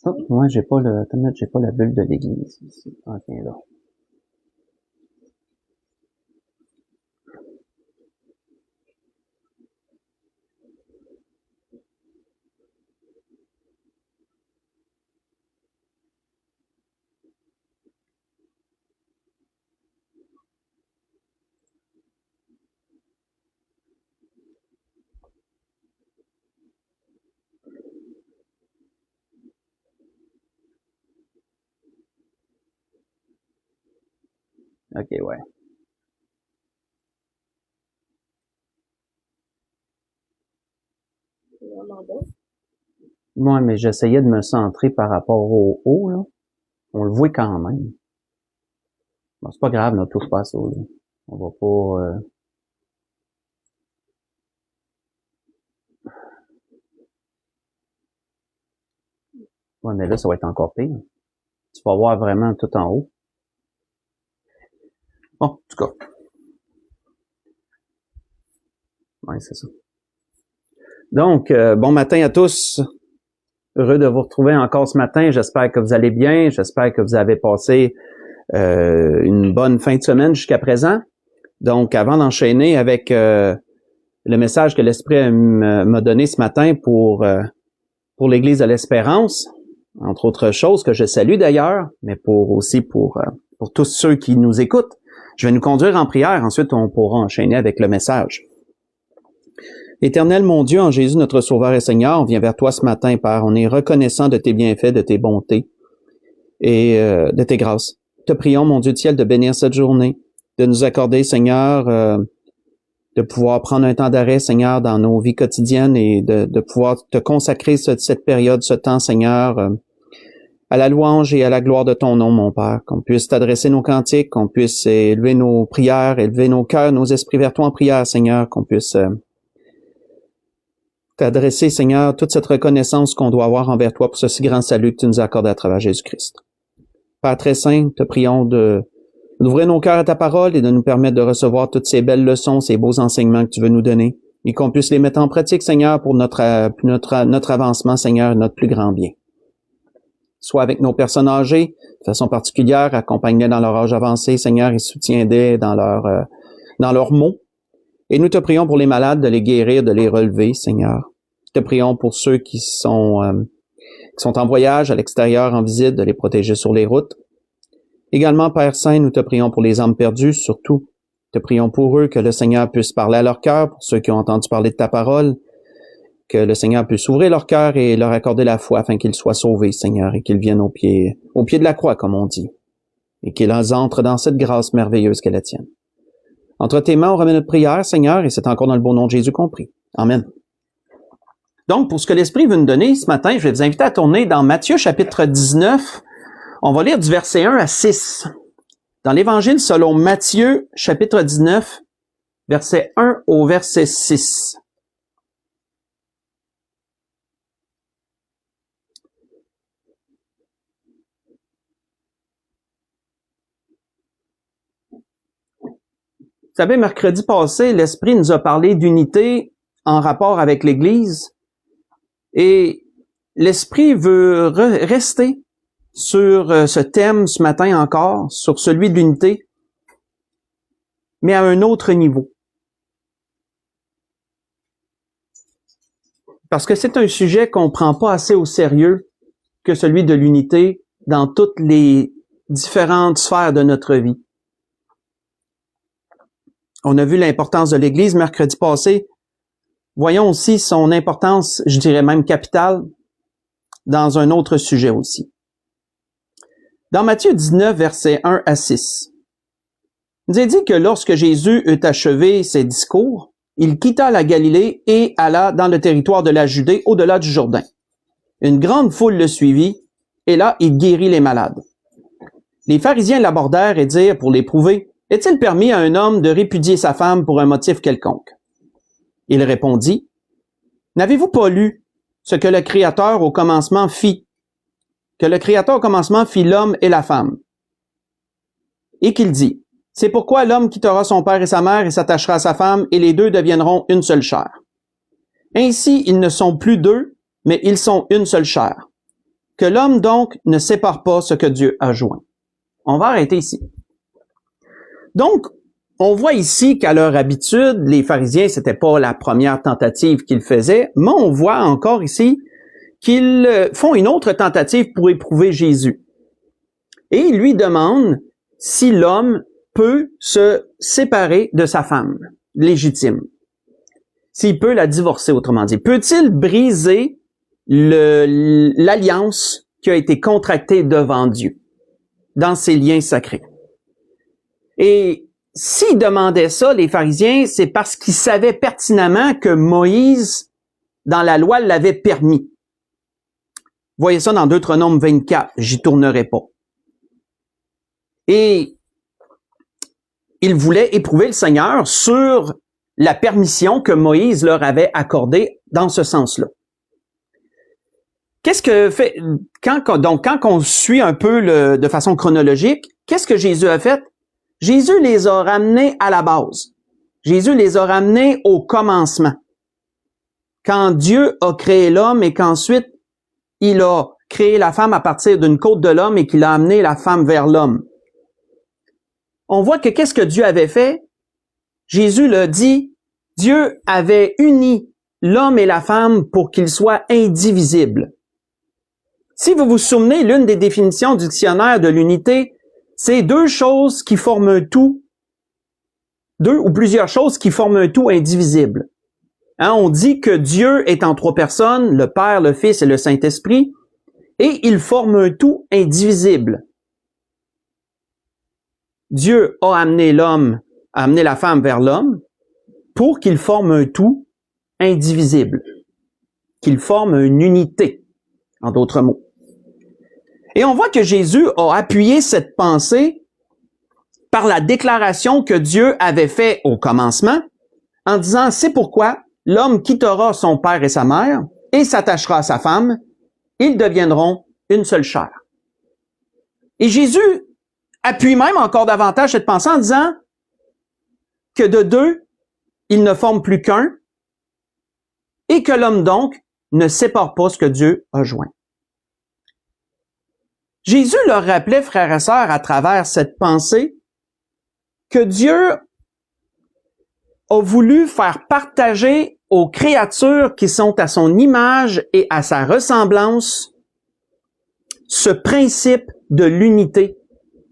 Oh, moi, j'ai pas j'ai pas la bulle de l'église ici. Ok, là. Ok, ouais. Moi, mais j'essayais de me centrer par rapport au haut, là. On le voit quand même. Bon, c'est pas grave, on touche pas à ça, là. On va pas, Ouais, mais là, ça va être encore pire. Tu vas voir vraiment tout en haut. Bon, en tout cas. Ouais, c'est ça. Donc, bon matin à tous. Heureux de vous retrouver encore ce matin. J'espère que vous allez bien. J'espère que vous avez passé une bonne fin de semaine jusqu'à présent. Donc, avant d'enchaîner avec le message que l'Esprit m'a donné ce matin pour l'Église de l'Espérance, entre autres choses que je salue d'ailleurs, mais pour tous ceux qui nous écoutent, je vais nous conduire en prière. Ensuite, on pourra enchaîner avec le message. Éternel mon Dieu, en Jésus notre Sauveur et Seigneur, on vient vers toi ce matin, Père. On est reconnaissant de tes bienfaits, de tes bontés et de tes grâces. Te prions, mon Dieu du ciel, de bénir cette journée, de nous accorder, Seigneur, de pouvoir prendre un temps d'arrêt, Seigneur, dans nos vies quotidiennes et de pouvoir te consacrer cette période, ce temps, Seigneur, à la louange et à la gloire de ton nom, mon Père. Qu'on puisse t'adresser nos cantiques, qu'on puisse élever nos prières, élever nos cœurs, nos esprits vers toi en prière, Seigneur, qu'on puisse t'adresser, Seigneur, toute cette reconnaissance qu'on doit avoir envers toi pour ce si grand salut que tu nous accordes à travers Jésus-Christ. Père très saint, te prions d'ouvrir nos cœurs à ta parole et de nous permettre de recevoir toutes ces belles leçons, ces beaux enseignements que tu veux nous donner, et qu'on puisse les mettre en pratique, Seigneur, pour notre avancement, Seigneur, notre plus grand bien. Soit avec nos personnes âgées, de façon particulière, accompagne-les dans leur âge avancé, Seigneur, et soutiens-les dans leurs maux. Et nous te prions pour les malades, de les guérir, de les relever, Seigneur. Te prions pour ceux qui sont en voyage à l'extérieur, en visite, de les protéger sur les routes. Également, Père Saint, nous te prions pour les âmes perdues, surtout. Te prions pour eux, que le Seigneur puisse parler à leur cœur, pour ceux qui ont entendu parler de ta parole, que le Seigneur puisse ouvrir leur cœur et leur accorder la foi afin qu'ils soient sauvés, Seigneur, et qu'ils viennent au pied de la croix, comme on dit, et qu'ils entrent dans cette grâce merveilleuse qu'est la tienne. Entre tes mains, on remet notre prière, Seigneur, et c'est encore dans le beau nom de Jésus qu'on prie. Amen. Donc, pour ce que l'Esprit veut nous donner ce matin, je vais vous inviter à tourner dans Matthieu chapitre 19. On va lire du verset 1 à 6. Dans l'Évangile selon Matthieu chapitre 19, verset 1 au verset 6. Vous savez, mercredi passé, l'Esprit nous a parlé d'unité en rapport avec l'Église. Et l'Esprit veut rester sur ce thème ce matin encore, sur celui de l'unité, mais à un autre niveau. Parce que c'est un sujet qu'on prend pas assez au sérieux que celui de l'unité dans toutes les différentes sphères de notre vie. On a vu l'importance de l'Église mercredi passé. Voyons aussi son importance, je dirais même capitale, dans un autre sujet aussi. Dans Matthieu 19, versets 1 à 6, il nous est dit que lorsque Jésus eut achevé ses discours, il quitta la Galilée et alla dans le territoire de la Judée, au-delà du Jourdain. Une grande foule le suivit, et là, il guérit les malades. Les pharisiens l'abordèrent et dirent, pour l'éprouver, « Est-il permis à un homme de répudier sa femme pour un motif quelconque? » Il répondit, « N'avez-vous pas lu ce que le Créateur au commencement fit? Que le Créateur au commencement fit l'homme et la femme. Et qu'il dit, « C'est pourquoi l'homme quittera son père et sa mère et s'attachera à sa femme, et les deux deviendront une seule chair. Ainsi, ils ne sont plus deux, mais ils sont une seule chair. Que l'homme donc ne sépare pas ce que Dieu a joint. On va arrêter ici. Donc, on voit ici qu'à leur habitude, les pharisiens, c'était pas la première tentative qu'ils faisaient, mais on voit encore ici qu'ils font une autre tentative pour éprouver Jésus. Et ils lui demandent si l'homme peut se séparer de sa femme légitime. S'il peut la divorcer, autrement dit. Peut-il briser l'alliance qui a été contractée devant Dieu dans ses liens sacrés? Et s'ils demandaient ça, les pharisiens, c'est parce qu'ils savaient pertinemment que Moïse, dans la loi, l'avait permis. Voyez ça dans Deutéronome 24, j'y tournerai pas. Et ils voulaient éprouver le Seigneur sur la permission que Moïse leur avait accordée dans ce sens-là. Qu'est-ce que fait, quand on suit un peu de façon chronologique, qu'est-ce que Jésus a fait? Jésus les a ramenés à la base. Jésus les a ramenés au commencement. Quand Dieu a créé l'homme et qu'ensuite il a créé la femme à partir d'une côte de l'homme et qu'il a amené la femme vers l'homme. On voit que qu'est-ce que Dieu avait fait? Jésus l'a dit, Dieu avait uni l'homme et la femme pour qu'ils soient indivisibles. Si vous vous souvenez, l'une des définitions du dictionnaire de l'unité, c'est deux choses qui forment un tout, deux ou plusieurs choses qui forment un tout indivisible. Hein, on dit que Dieu est en trois personnes, le Père, le Fils et le Saint-Esprit, et ils forment un tout indivisible. Dieu a amené la femme vers l'homme pour qu'ils forment un tout indivisible, qu'ils forment une unité, en d'autres mots. Et on voit que Jésus a appuyé cette pensée par la déclaration que Dieu avait faite au commencement, en disant, c'est pourquoi l'homme quittera son père et sa mère et s'attachera à sa femme, ils deviendront une seule chair. Et Jésus appuie même encore davantage cette pensée en disant que de deux, ils ne forment plus qu'un, et que l'homme donc ne sépare pas ce que Dieu a joint. Jésus leur rappelait, frères et sœurs, à travers cette pensée, que Dieu a voulu faire partager aux créatures qui sont à son image et à sa ressemblance ce principe de l'unité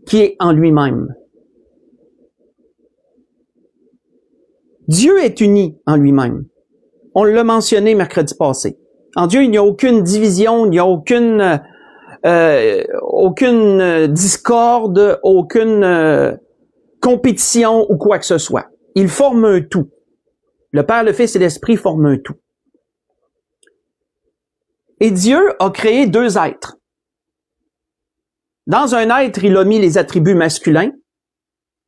qui est en lui-même. Dieu est uni en lui-même. On l'a mentionné mercredi passé. En Dieu, il n'y a aucune division, il n'y a aucune discorde, aucune compétition ou quoi que ce soit. Ils forment un tout. Le Père, le Fils et l'Esprit forment un tout. Et Dieu a créé deux êtres. Dans un être, il a mis les attributs masculins,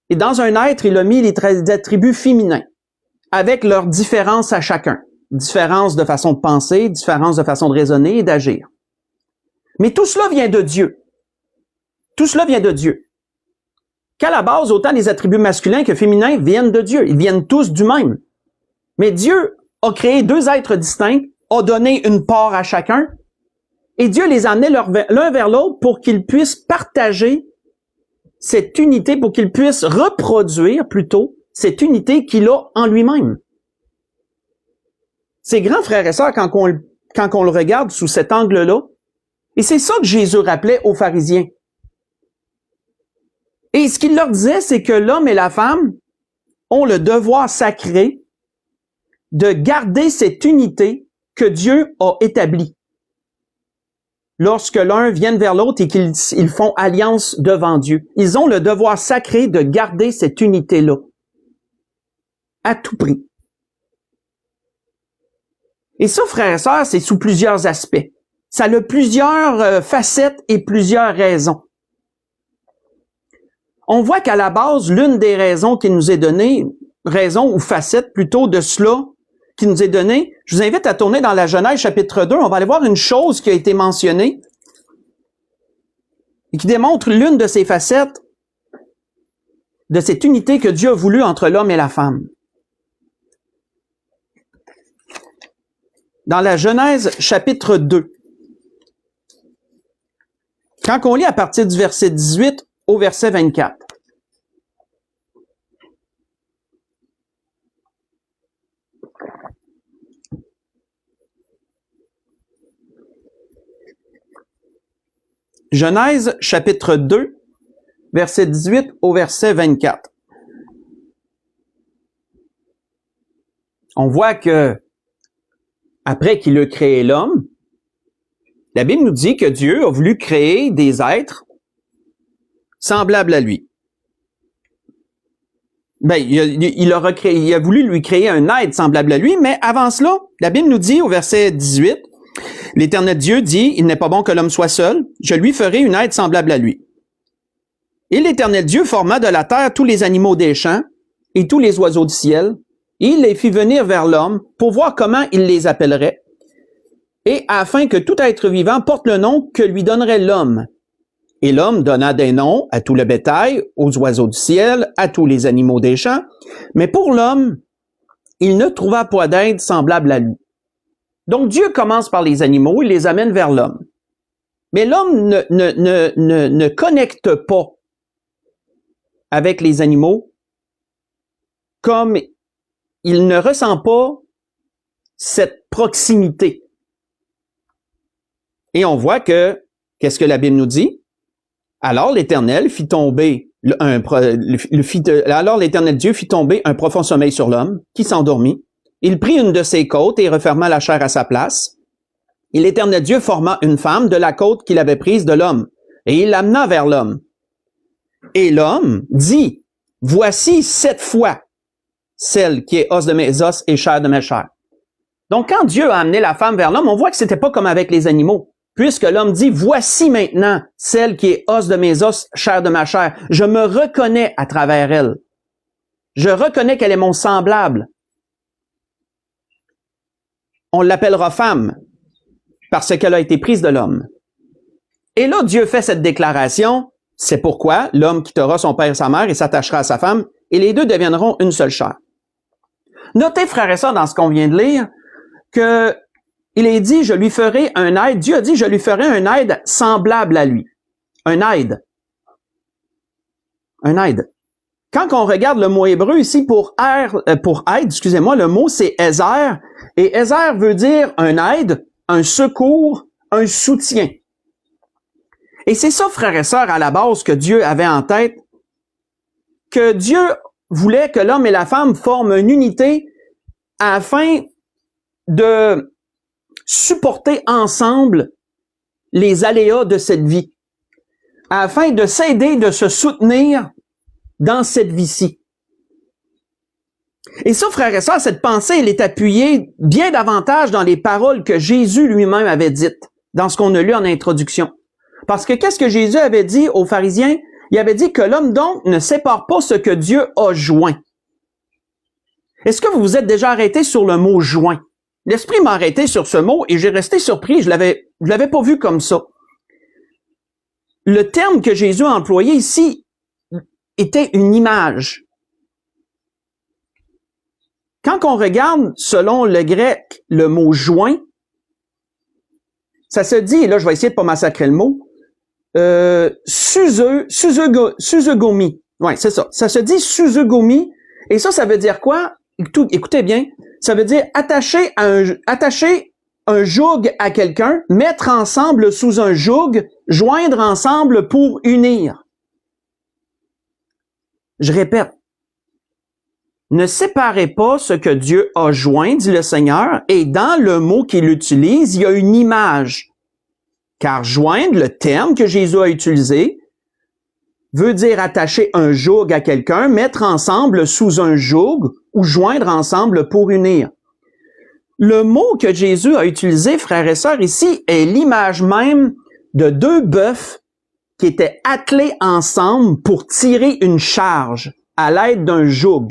et dans un être, il a mis les attributs féminins, avec leurs différences à chacun. Différences de façon de penser, différences de façon de raisonner et d'agir. Mais tout cela vient de Dieu. Tout cela vient de Dieu. Qu'à la base, autant les attributs masculins que féminins viennent de Dieu. Ils viennent tous du même. Mais Dieu a créé deux êtres distincts, a donné une part à chacun, et Dieu les a amenés l'un vers l'autre pour qu'ils puissent partager cette unité, pour qu'ils puissent reproduire plutôt cette unité qu'il a en lui-même. C'est grand, frères et sœurs, quand on le regarde sous cet angle-là. Et c'est ça que Jésus rappelait aux pharisiens. Et ce qu'il leur disait, c'est que l'homme et la femme ont le devoir sacré de garder cette unité que Dieu a établie. Lorsque l'un vient vers l'autre et qu'ils font alliance devant Dieu, ils ont le devoir sacré de garder cette unité-là. À tout prix. Et ça, frères et sœurs, c'est sous plusieurs aspects. Ça a plusieurs facettes et plusieurs raisons. On voit qu'à la base, l'une des raisons qui nous est donnée, raison ou facette plutôt de cela qui nous est donnée, je vous invite à tourner dans la Genèse chapitre 2, on va aller voir une chose qui a été mentionnée et qui démontre l'une de ces facettes de cette unité que Dieu a voulu entre l'homme et la femme. Dans la Genèse chapitre 2, Quand on lit à partir du verset 18 au verset 24. Genèse, chapitre 2, verset 18 au verset 24. On voit que, après qu'il a créé l'homme, la Bible nous dit que Dieu a voulu créer des êtres semblables à lui. Il a voulu lui créer un être semblable à lui, mais avant cela, la Bible nous dit au verset 18, l'Éternel Dieu dit, « Il n'est pas bon que l'homme soit seul, je lui ferai une aide semblable à lui. » Et l'Éternel Dieu forma de la terre tous les animaux des champs et tous les oiseaux du ciel, et il les fit venir vers l'homme pour voir comment il les appellerait, et afin que tout être vivant porte le nom que lui donnerait l'homme. Et l'homme donna des noms à tout le bétail, aux oiseaux du ciel, à tous les animaux des champs, mais pour l'homme, il ne trouva pas d'aide semblable à lui. Donc, Dieu commence par les animaux, il les amène vers l'homme. Mais l'homme ne connecte pas avec les animaux comme il ne ressent pas cette proximité. Et on voit que, qu'est-ce que la Bible nous dit? Alors l'Éternel fit tomber alors l'Éternel Dieu fit tomber un profond sommeil sur l'homme, qui s'endormit. Il prit une de ses côtes et referma la chair à sa place. Et l'Éternel Dieu forma une femme de la côte qu'il avait prise de l'homme, et il l'amena vers l'homme. Et l'homme dit, « Voici 7 fois celle qui est os de mes os et chair de mes chairs. » Donc, quand Dieu a amené la femme vers l'homme, on voit que c'était pas comme avec les animaux, puisque l'homme dit, « Voici maintenant celle qui est os de mes os, chair de ma chair. Je me reconnais à travers elle. Je reconnais qu'elle est mon semblable. » On l'appellera femme parce qu'elle a été prise de l'homme. Et là, Dieu fait cette déclaration, c'est pourquoi l'homme quittera son père et sa mère et s'attachera à sa femme, et les deux deviendront une seule chair. Notez, frères et sœurs, dans ce qu'on vient de lire, que il est dit, je lui ferai un aide. Dieu a dit, je lui ferai un aide semblable à lui. Un aide. Un aide. Quand on regarde le mot hébreu ici pour aide, excusez-moi, le mot c'est Ezer, et Ezer veut dire un aide, un secours, un soutien. Et c'est ça, frères et sœurs, à la base que Dieu avait en tête, que Dieu voulait que l'homme et la femme forment une unité afin de supporter ensemble les aléas de cette vie, afin de s'aider, de se soutenir dans cette vie-ci. Et ça, frères et sœurs, cette pensée, elle est appuyée bien davantage dans les paroles que Jésus lui-même avait dites, dans ce qu'on a lu en introduction. Parce que qu'est-ce que Jésus avait dit aux pharisiens? Il avait dit que l'homme donc ne sépare pas ce que Dieu a joint. Est-ce que vous vous êtes déjà arrêté sur le mot joint? L'Esprit m'a arrêté sur ce mot et j'ai resté surpris, je l'avais pas vu comme ça. Le terme que Jésus a employé ici était une image. Quand on regarde, selon le grec, le mot joint, ça se dit, et là je vais essayer de pas massacrer le mot, suzegomi. Ouais, c'est ça. Ça se dit suzegomi, et ça veut dire quoi? Écoutez bien, ça veut dire attacher un joug à quelqu'un, mettre ensemble sous un joug, joindre ensemble pour unir. Je répète, ne séparez pas ce que Dieu a joint, dit le Seigneur, et dans le mot qu'il utilise, il y a une image. Car joindre, le terme que Jésus a utilisé, veut dire attacher un joug à quelqu'un, mettre ensemble sous un joug ou joindre ensemble pour unir. Le mot que Jésus a utilisé, frères et sœurs, ici, est l'image même de 2 bœufs qui étaient attelés ensemble pour tirer une charge à l'aide d'un joug.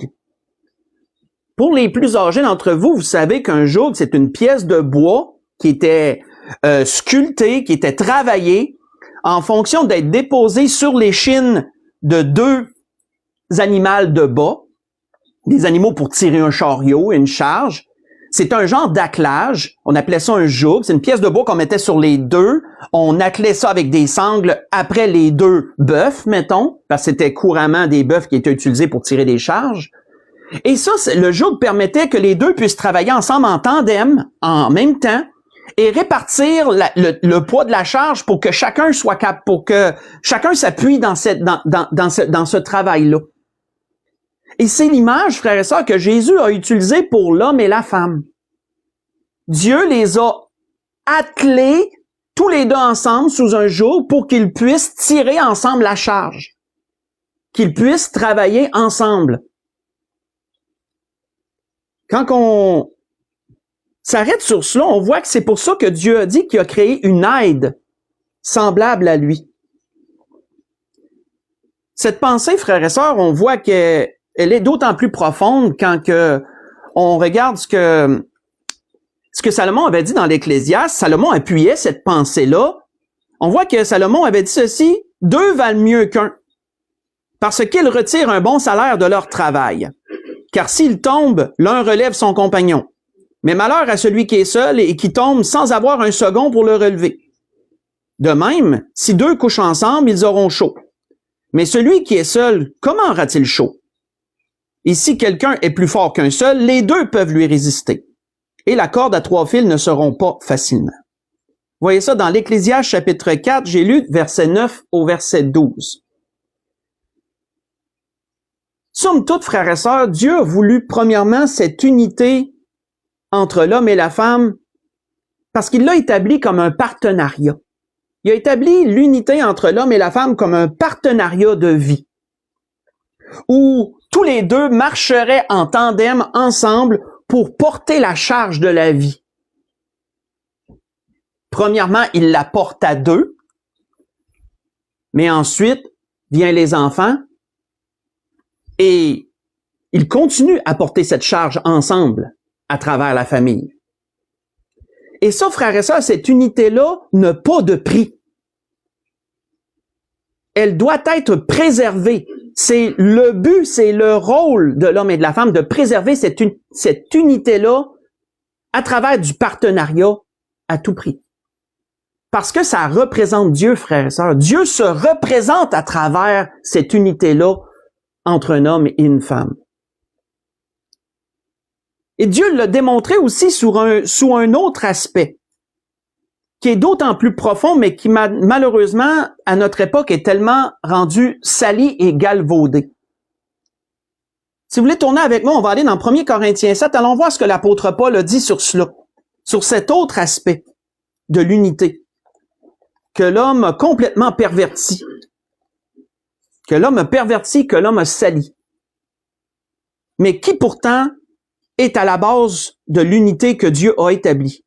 Pour les plus âgés d'entre vous, vous savez qu'un joug, c'est une pièce de bois qui était sculptée, qui était travaillée en fonction d'être déposée sur l'échine de 2 animaux de bas, des animaux pour tirer un chariot, une charge. C'est un genre d'attelage. On appelait ça un joug. C'est une pièce de bois qu'on mettait sur les deux. On attelait ça avec des sangles après les deux bœufs, mettons, parce que c'était couramment des bœufs qui étaient utilisés pour tirer des charges. Et ça, le joug permettait que les deux puissent travailler ensemble en tandem, en même temps, et répartir le poids de la charge pour que chacun soit capable, pour que chacun s'appuie dans ce travail-là. Et c'est l'image, frères et sœurs, que Jésus a utilisée pour l'homme et la femme. Dieu les a attelés tous les deux ensemble sous un joug pour qu'ils puissent tirer ensemble la charge, qu'ils puissent travailler ensemble. Quand on s'arrête sur cela, on voit que c'est pour ça que Dieu a dit qu'il a créé une aide semblable à lui. Cette pensée, frères et sœurs, on voit qu'elle est d'autant plus profonde quand on regarde ce que Salomon avait dit dans l'Ecclésiaste. Salomon appuyait cette pensée-là. On voit que Salomon avait dit ceci: « Deux valent mieux qu'un, parce qu'ils retirent un bon salaire de leur travail. Car s'il tombe, l'un relève son compagnon. Mais malheur à celui qui est seul et qui tombe sans avoir un second pour le relever. De même, si deux couchent ensemble, ils auront chaud. Mais celui qui est seul, comment aura-t-il chaud? Et si quelqu'un est plus fort qu'un seul, les deux peuvent lui résister. Et la corde à 3 fils ne se rompt pas facilement. » Vous voyez ça dans l'Ecclésiaste chapitre 4, j'ai lu verset 9 au verset 12. Somme toute, frères et sœurs, Dieu a voulu premièrement cette unité entre l'homme et la femme parce qu'il l'a établi comme un partenariat. Il a établi l'unité entre l'homme et la femme comme un partenariat de vie, où tous les deux marcheraient en tandem ensemble pour porter la charge de la vie. Premièrement, il la porte à deux, mais ensuite viennent les enfants et ils continuent à porter cette charge ensemble à travers la famille. Et ça, frères et sœurs, cette unité-là n'a pas de prix. Elle doit être préservée. C'est le but, c'est le rôle de l'homme et de la femme de préserver cette unité-là à travers du partenariat à tout prix. Parce que ça représente Dieu, frères et sœurs. Dieu se représente à travers cette unité-là entre un homme et une femme. Et Dieu l'a démontré aussi sous un autre aspect, qui est d'autant plus profond, mais qui malheureusement, à notre époque, est tellement rendu sali et galvaudé. Si vous voulez tourner avec moi, on va aller dans 1 Corinthiens 7. Allons voir ce que l'apôtre Paul a dit sur cela, sur cet autre aspect de l'unité, que l'homme a complètement perverti, que l'homme a sali, mais qui pourtant est à la base de l'unité que Dieu a établie.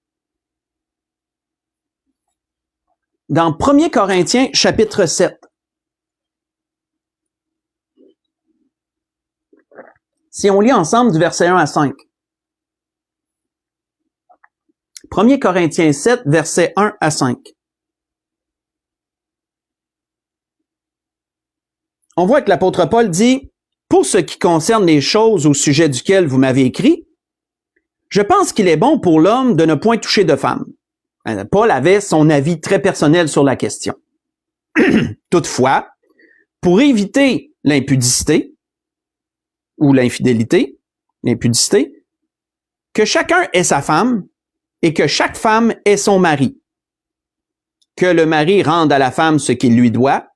Dans 1 Corinthiens, chapitre 7. Si on lit ensemble du verset 1 à 5. 1 Corinthiens 7, verset 1 à 5. On voit que l'apôtre Paul dit: « Pour ce qui concerne les choses au sujet duquel vous m'avez écrit, je pense qu'il est bon pour l'homme de ne point toucher de femme. » Paul avait son avis très personnel sur la question. Toutefois, pour éviter l'impudicité ou l'infidélité, l'impudicité, que chacun ait sa femme et que chaque femme ait son mari. Que le mari rende à la femme ce qu'il lui doit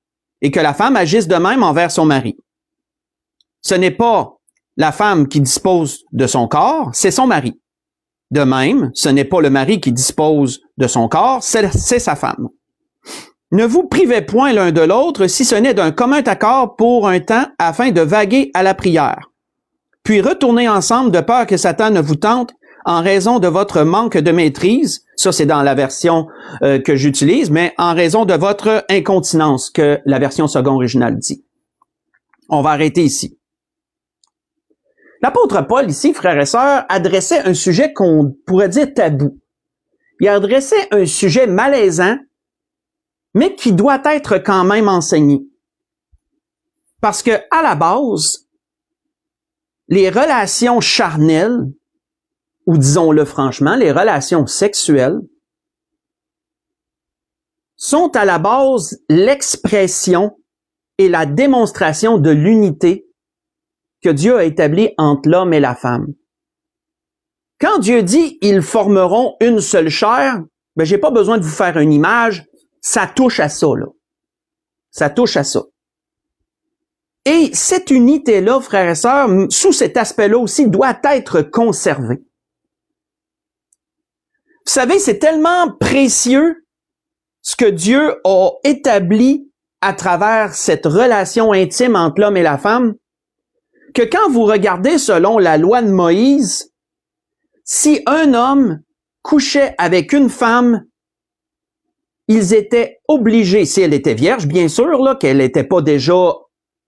et que la femme agisse de même envers son mari. Ce n'est pas la femme qui dispose de son corps, c'est son mari. De même, ce n'est pas le mari qui dispose de son corps, c'est sa femme. Ne vous privez point l'un de l'autre si ce n'est d'un commun accord pour un temps afin de vaguer à la prière. Puis retournez ensemble de peur que Satan ne vous tente en raison de votre manque de maîtrise. Ça, c'est dans la version que j'utilise, mais en raison de votre incontinence, que la version second originale dit. On va arrêter ici. L'apôtre Paul, ici, frères et sœurs, adressait un sujet qu'on pourrait dire tabou. Il adressait un sujet malaisant, mais qui doit être quand même enseigné. Parce que, à la base, les relations charnelles ou disons-le franchement, les relations sexuelles sont à la base l'expression et la démonstration de l'unité que Dieu a établie entre l'homme et la femme. Quand Dieu dit « ils formeront une seule chair », ben j'ai pas besoin de vous faire une image, ça touche à ça, là. Ça touche à ça. Et cette unité-là, frères et sœurs, sous cet aspect-là aussi, doit être conservée. Vous savez, c'est tellement précieux ce que Dieu a établi à travers cette relation intime entre l'homme et la femme, que quand vous regardez selon la loi de Moïse, si un homme couchait avec une femme, ils étaient obligés, si elle était vierge, bien sûr, là, qu'elle n'était pas déjà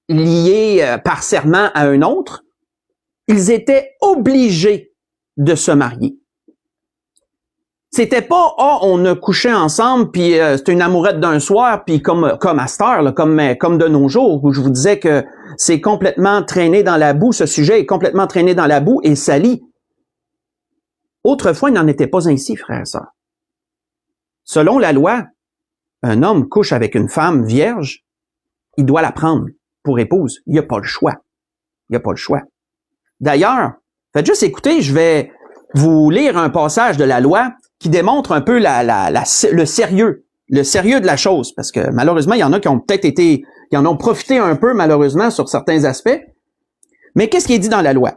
liée par serment à un autre, ils étaient obligés de se marier. C'était pas on a couché ensemble puis c'était une amourette d'un soir puis comme à cette heure là, comme de nos jours où je vous disais que c'est complètement traîné dans la boue, ce sujet est complètement traîné dans la boue et sali. Autrefois, il n'en était pas ainsi, frères et sœurs. Selon la loi, un homme couche avec une femme vierge, il doit la prendre pour épouse. Il n'y a pas le choix. Il n'y a pas le choix. D'ailleurs, faites juste écouter, je vais vous lire un passage de la loi qui démontre un peu le sérieux de la chose, parce que malheureusement, il y en a qui ont peut-être été, qui en ont profité un peu malheureusement sur certains aspects. Mais qu'est-ce qui est dit dans la loi?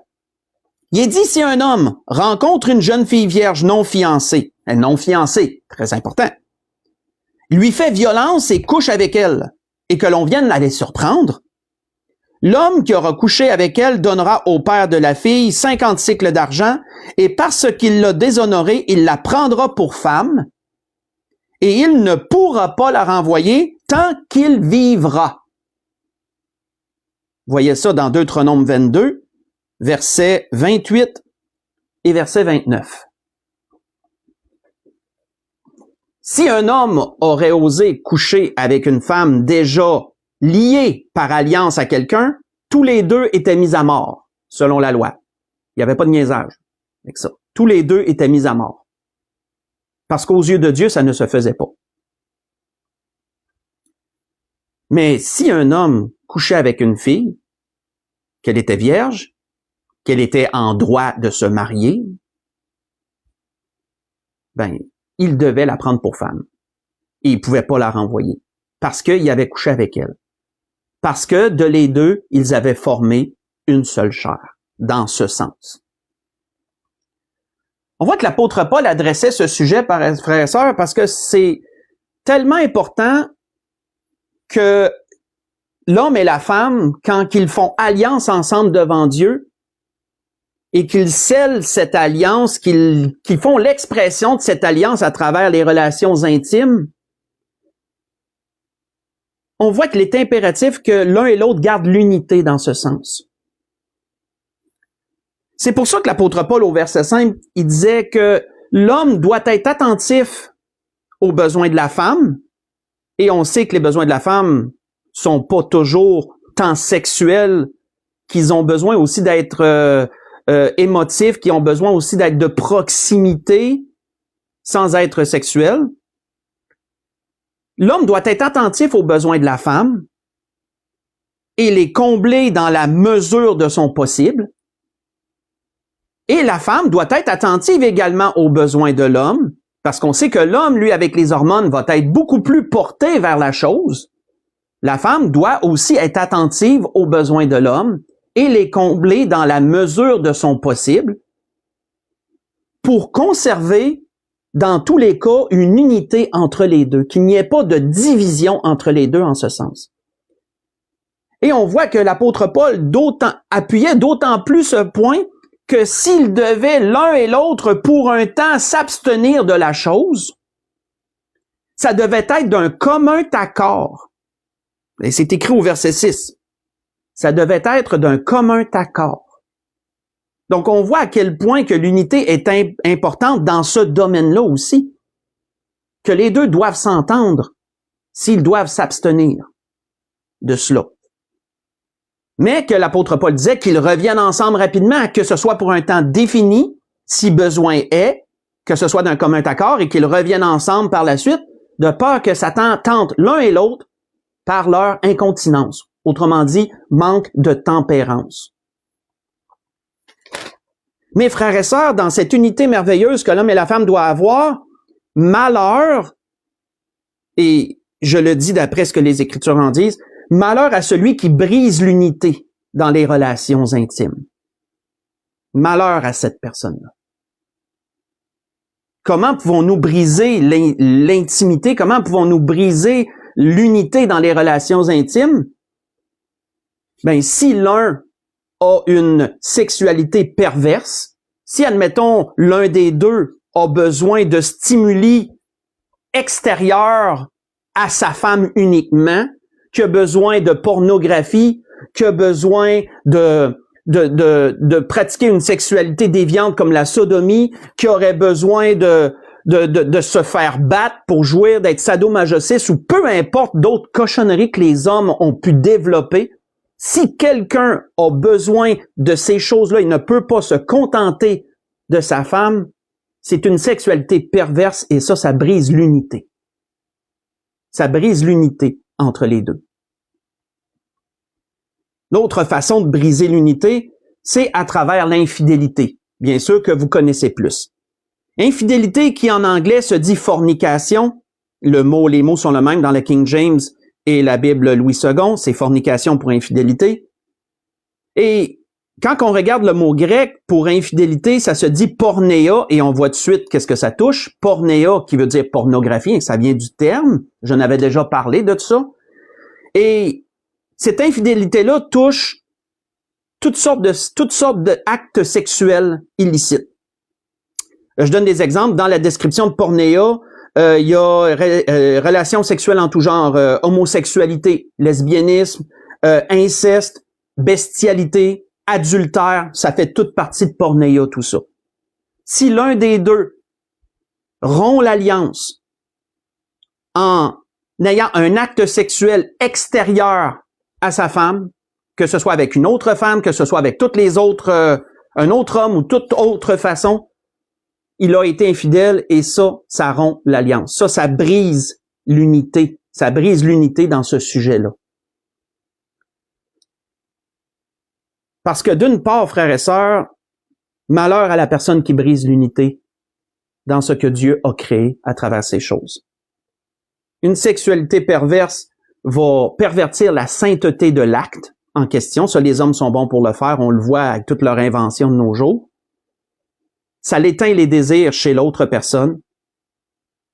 Il est dit, si un homme rencontre une jeune fille vierge non fiancée, très important, lui fait violence et couche avec elle, et que l'on vienne l'aller surprendre, l'homme qui aura couché avec elle donnera au père de la fille 50 cycles d'argent, et parce qu'il l'a déshonorée, il la prendra pour femme, et il ne pourra pas la renvoyer tant qu'il vivra. Voyez ça dans Deutéronome 22, versets 28 et verset 29. Si un homme aurait osé coucher avec une femme déjà liés par alliance à quelqu'un, tous les deux étaient mis à mort, selon la loi. Il n'y avait pas de niaisage avec ça. Tous les deux étaient mis à mort. Parce qu'aux yeux de Dieu, ça ne se faisait pas. Mais si un homme couchait avec une fille, qu'elle était vierge, qu'elle était en droit de se marier, ben, il devait la prendre pour femme. Et il ne pouvait pas la renvoyer. Parce qu'il avait couché avec elle. Parce que de les deux, ils avaient formé une seule chair, dans ce sens. On voit que l'apôtre Paul adressait ce sujet, frères et sœurs, parce que c'est tellement important que l'homme et la femme, quand ils font alliance ensemble devant Dieu, et qu'ils scellent cette alliance, qu'ils font l'expression de cette alliance à travers les relations intimes, on voit qu'il est impératif que l'un et l'autre gardent l'unité dans ce sens. C'est pour ça que l'apôtre Paul, au verset 5, il disait que l'homme doit être attentif aux besoins de la femme, et on sait que les besoins de la femme sont pas toujours tant sexuels, qu'ils ont besoin aussi d'être émotifs, qu'ils ont besoin aussi d'être de proximité sans être sexuels. L'homme doit être attentif aux besoins de la femme et les combler dans la mesure de son possible. Et la femme doit être attentive également aux besoins de l'homme, parce qu'on sait que l'homme, lui, avec les hormones, va être beaucoup plus porté vers la chose. La femme doit aussi être attentive aux besoins de l'homme et les combler dans la mesure de son possible pour conserver dans tous les cas, une unité entre les deux, qu'il n'y ait pas de division entre les deux en ce sens. Et on voit que l'apôtre Paul appuyait d'autant plus ce point que s'ils devaient l'un et l'autre pour un temps s'abstenir de la chose, ça devait être d'un commun accord. Et c'est écrit au verset 6. Ça devait être d'un commun accord. Donc, on voit à quel point que l'unité est importante dans ce domaine-là aussi. Que les deux doivent s'entendre s'ils doivent s'abstenir de cela. Mais que l'apôtre Paul disait qu'ils reviennent ensemble rapidement, que ce soit pour un temps défini, si besoin est, que ce soit d'un commun accord et qu'ils reviennent ensemble par la suite, de peur que Satan tente l'un et l'autre par leur incontinence. Autrement dit, manque de tempérance. Mes frères et sœurs, dans cette unité merveilleuse que l'homme et la femme doivent avoir, malheur, et je le dis d'après ce que les Écritures en disent, malheur à celui qui brise l'unité dans les relations intimes. Malheur à cette personne-là. Comment pouvons-nous briser l'intimité? Comment pouvons-nous briser l'unité dans les relations intimes? Ben, si l'un a une sexualité perverse, si, admettons, l'un des deux a besoin de stimuli extérieurs à sa femme uniquement, qui a besoin de pornographie, qui a besoin de pratiquer une sexualité déviante comme la sodomie, qui aurait besoin de se faire battre pour jouir, d'être sadomasochiste ou peu importe d'autres cochonneries que les hommes ont pu développer. Si quelqu'un a besoin de ces choses-là, il ne peut pas se contenter de sa femme, c'est une sexualité perverse et ça brise l'unité. Ça brise l'unité entre les deux. L'autre façon de briser l'unité, c'est à travers l'infidélité, bien sûr que vous connaissez plus. Infidélité qui en anglais se dit fornication, les mots sont les mêmes dans la King James et la Bible Louis II, c'est fornication pour infidélité. Et quand on regarde le mot grec pour infidélité, ça se dit pornéa et on voit tout de suite qu'est-ce que ça touche. Pornéa qui veut dire pornographie, ça vient du terme, j'en avais déjà parlé de ça. Et cette infidélité-là touche toutes sortes d'actes sexuels illicites. Je donne des exemples. Dans la description de pornéa, il y a relations sexuelles en tout genre, homosexualité, lesbianisme, inceste, bestialité, adultère, ça fait toute partie de pornéa, tout ça. Si l'un des deux rompt l'alliance en ayant un acte sexuel extérieur à sa femme, que ce soit avec une autre femme, que ce soit avec toutes les autres, un autre homme ou toute autre façon, il a été infidèle et ça rompt l'alliance. Ça brise l'unité. Ça brise l'unité dans ce sujet-là. Parce que d'une part, frères et sœurs, malheur à la personne qui brise l'unité dans ce que Dieu a créé à travers ces choses. Une sexualité perverse va pervertir la sainteté de l'acte en question. Ça, les hommes sont bons pour le faire. On le voit avec toute leur invention de nos jours. Ça l'éteint les désirs chez l'autre personne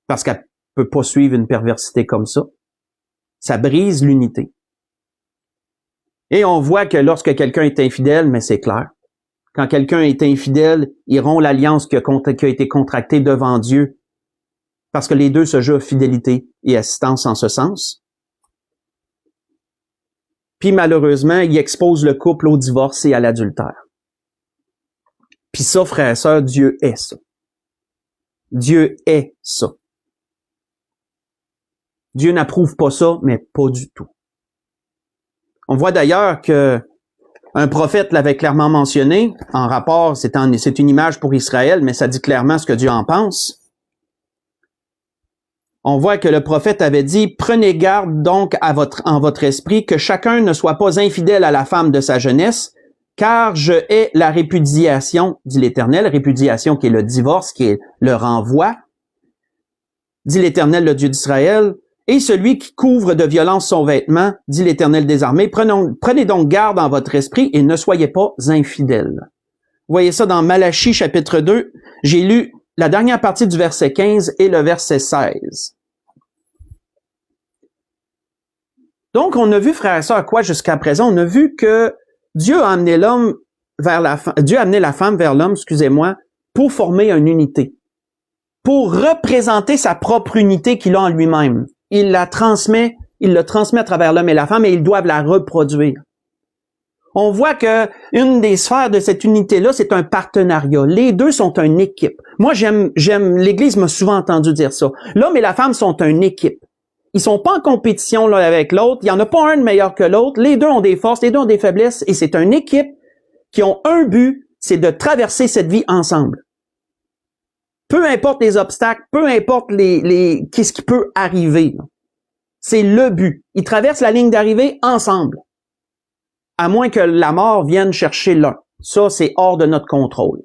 parce qu'elle peut pas suivre une perversité comme ça. Ça brise l'unité. Et on voit que lorsque quelqu'un est infidèle, mais c'est clair, quand quelqu'un est infidèle, il rompt l'alliance qui a été contractée devant Dieu parce que les deux se jurent fidélité et assistance en ce sens. Puis malheureusement, il expose le couple au divorce et à l'adultère. Puis ça, frères et sœurs, Dieu est ça. Dieu est ça. Dieu n'approuve pas ça, mais pas du tout. On voit d'ailleurs que un prophète l'avait clairement mentionné en rapport, c'est une image pour Israël, mais ça dit clairement ce que Dieu en pense. On voit que le prophète avait dit, prenez garde donc en votre esprit que chacun ne soit pas infidèle à la femme de sa jeunesse, car je hais la répudiation, dit l'Éternel, répudiation qui est le divorce, qui est le renvoi, dit l'Éternel, le Dieu d'Israël, et celui qui couvre de violence son vêtement, dit l'Éternel des armées, prenez donc garde en votre esprit et ne soyez pas infidèles. Vous voyez ça dans Malachie chapitre 2, j'ai lu la dernière partie du verset 15 et le verset 16. Donc, on a vu, frères et sœurs, quoi jusqu'à présent? On a vu que Dieu a amené Dieu a amené la femme vers l'homme, pour former une unité. Pour représenter sa propre unité qu'il a en lui-même. Il le transmet à travers l'homme et la femme et ils doivent la reproduire. On voit que une des sphères de cette unité-là, c'est un partenariat. Les deux sont une équipe. Moi, l'Église m'a souvent entendu dire ça. L'homme et la femme sont une équipe. Ils sont pas en compétition l'un avec l'autre. Il y en a pas un de meilleur que l'autre. Les deux ont des forces, les deux ont des faiblesses et c'est une équipe qui ont un but, c'est de traverser cette vie ensemble. Peu importe les obstacles, peu importe qu'est-ce qui peut arriver. C'est le but. Ils traversent la ligne d'arrivée ensemble. À moins que la mort vienne chercher l'un. Ça, c'est hors de notre contrôle.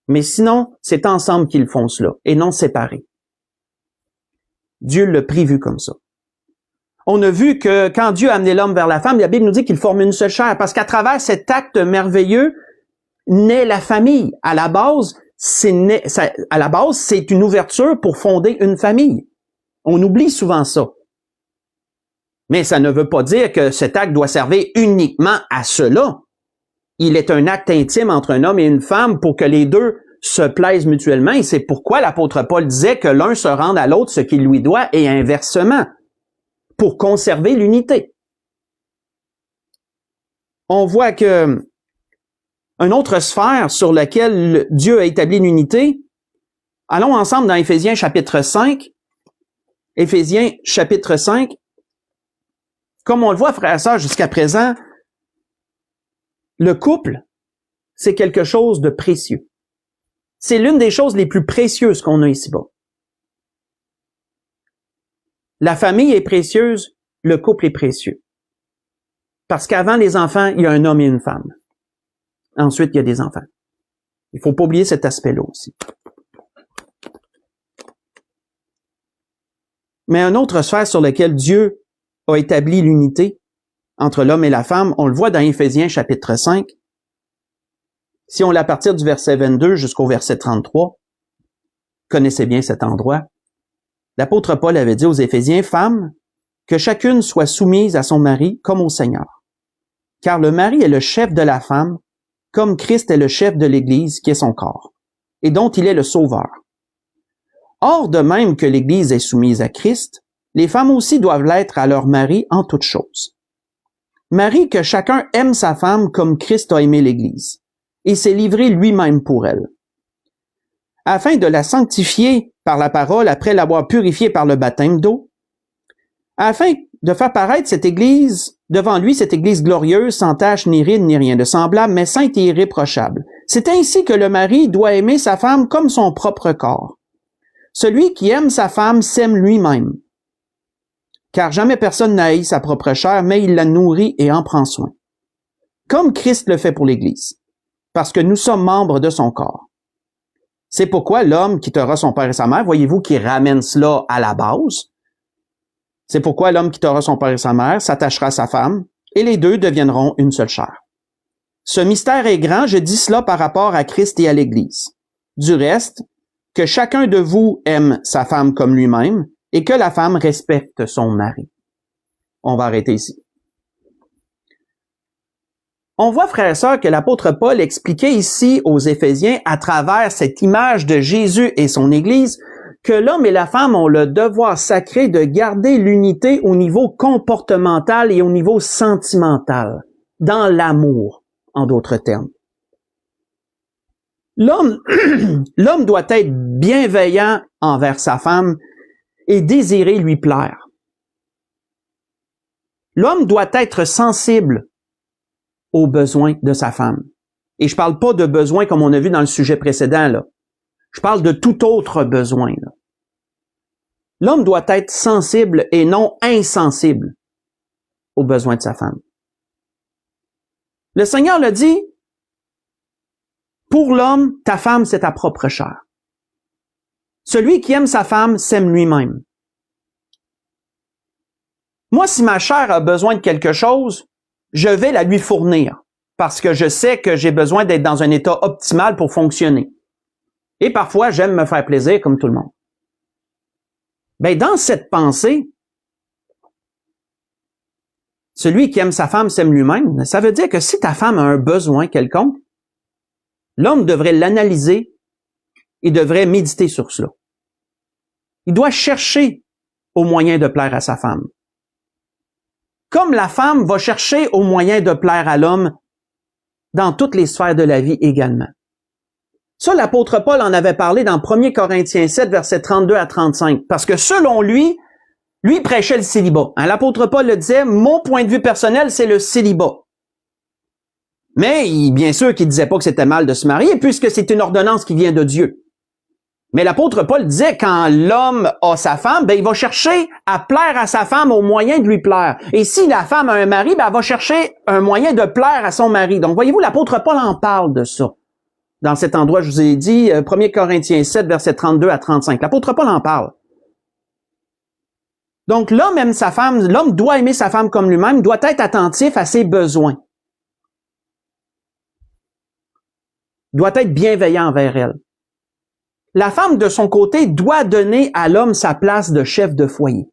Mais sinon, c'est ensemble qu'ils font cela, et non séparés. Dieu l'a prévu comme ça. On a vu que quand Dieu a amené l'homme vers la femme, la Bible nous dit qu'il forme une seule chair, parce qu'à travers cet acte merveilleux, naît la famille. À la base, c'est une ouverture pour fonder une famille. On oublie souvent ça. Mais ça ne veut pas dire que cet acte doit servir uniquement à cela. Il est un acte intime entre un homme et une femme pour que les deux se plaisent mutuellement, et c'est pourquoi l'apôtre Paul disait que l'un se rende à l'autre ce qu'il lui doit, et inversement, pour conserver l'unité. On voit que une autre sphère sur laquelle Dieu a établi l'unité, allons ensemble dans Éphésiens chapitre 5. Éphésiens chapitre 5. Comme on le voit, frères et sœurs, jusqu'à présent, le couple, c'est quelque chose de précieux. C'est l'une des choses les plus précieuses qu'on a ici-bas. La famille est précieuse, le couple est précieux. Parce qu'avant les enfants, il y a un homme et une femme. Ensuite, il y a des enfants. Il faut pas oublier cet aspect-là aussi. Mais une autre sphère sur laquelle Dieu a établi l'unité entre l'homme et la femme, on le voit dans Éphésiens chapitre 5. Si on l'a à partir du verset 22 jusqu'au verset 33, connaissez bien cet endroit. L'apôtre Paul avait dit aux Éphésiens, « Femmes, que chacune soit soumise à son mari comme au Seigneur. Car le mari est le chef de la femme, comme Christ est le chef de l'Église, qui est son corps, et dont il est le sauveur. Or, de même que l'Église est soumise à Christ, les femmes aussi doivent l'être à leur mari en toutes choses. Mari, que chacun aime sa femme comme Christ a aimé l'Église, et s'est livré lui-même pour elle, afin de la sanctifier par la parole après l'avoir purifiée par le baptême d'eau, afin de faire paraître cette Église, devant lui, cette Église glorieuse, sans tache, ni ride, ni rien de semblable, mais sainte et irréprochable. C'est ainsi que le mari doit aimer sa femme comme son propre corps. Celui qui aime sa femme s'aime lui-même. Car jamais personne n'a haï sa propre chair, mais il la nourrit et en prend soin. Comme Christ le fait pour l'Église, parce que nous sommes membres de son corps. C'est pourquoi l'homme quittera son père et sa mère, voyez-vous qu'il ramène cela à la base. C'est pourquoi l'homme quittera son père et sa mère, s'attachera à sa femme, et les deux deviendront une seule chair. Ce mystère est grand, je dis cela par rapport à Christ et à l'Église. Du reste, que chacun de vous aime sa femme comme lui-même, et que la femme respecte son mari. On va arrêter ici. On voit, frères et sœurs, que l'apôtre Paul expliquait ici aux Éphésiens, à travers cette image de Jésus et son Église, que l'homme et la femme ont le devoir sacré de garder l'unité au niveau comportemental et au niveau sentimental, dans l'amour, en d'autres termes. L'homme doit être bienveillant envers sa femme et désirer lui plaire. L'homme doit être sensible aux besoins de sa femme. Et je parle pas de besoins comme on a vu dans le sujet précédent, là. Je parle de tout autre besoin, là. L'homme doit être sensible et non insensible aux besoins de sa femme. Le Seigneur le dit, pour l'homme, ta femme, c'est ta propre chair. Celui qui aime sa femme s'aime lui-même. Moi, si ma chair a besoin de quelque chose, je vais la lui fournir parce que je sais que j'ai besoin d'être dans un état optimal pour fonctionner. Et parfois, j'aime me faire plaisir comme tout le monde. Ben, dans cette pensée, celui qui aime sa femme s'aime lui-même. Ça veut dire que si ta femme a un besoin quelconque, l'homme devrait l'analyser et devrait méditer sur cela. Il doit chercher au moyen de plaire à sa femme. Comme la femme va chercher au moyen de plaire à l'homme dans toutes les sphères de la vie également. Ça, l'apôtre Paul en avait parlé dans 1 Corinthiens 7, versets 32 à 35, parce que selon lui prêchait le célibat. L'apôtre Paul le disait, mon point de vue personnel, c'est le célibat. Mais bien sûr qu'il disait pas que c'était mal de se marier, puisque c'est une ordonnance qui vient de Dieu. Mais l'apôtre Paul disait, quand l'homme a sa femme, ben, il va chercher à plaire à sa femme au moyen de lui plaire. Et si la femme a un mari, ben, elle va chercher un moyen de plaire à son mari. Donc, voyez-vous, l'apôtre Paul en parle de ça. Dans cet endroit, je vous ai dit, 1 Corinthiens 7, versets 32 à 35. L'apôtre Paul en parle. Donc, l'homme aime sa femme, l'homme doit aimer sa femme comme lui-même, doit être attentif à ses besoins. Doit être bienveillant envers elle. La femme, de son côté, doit donner à l'homme sa place de chef de foyer.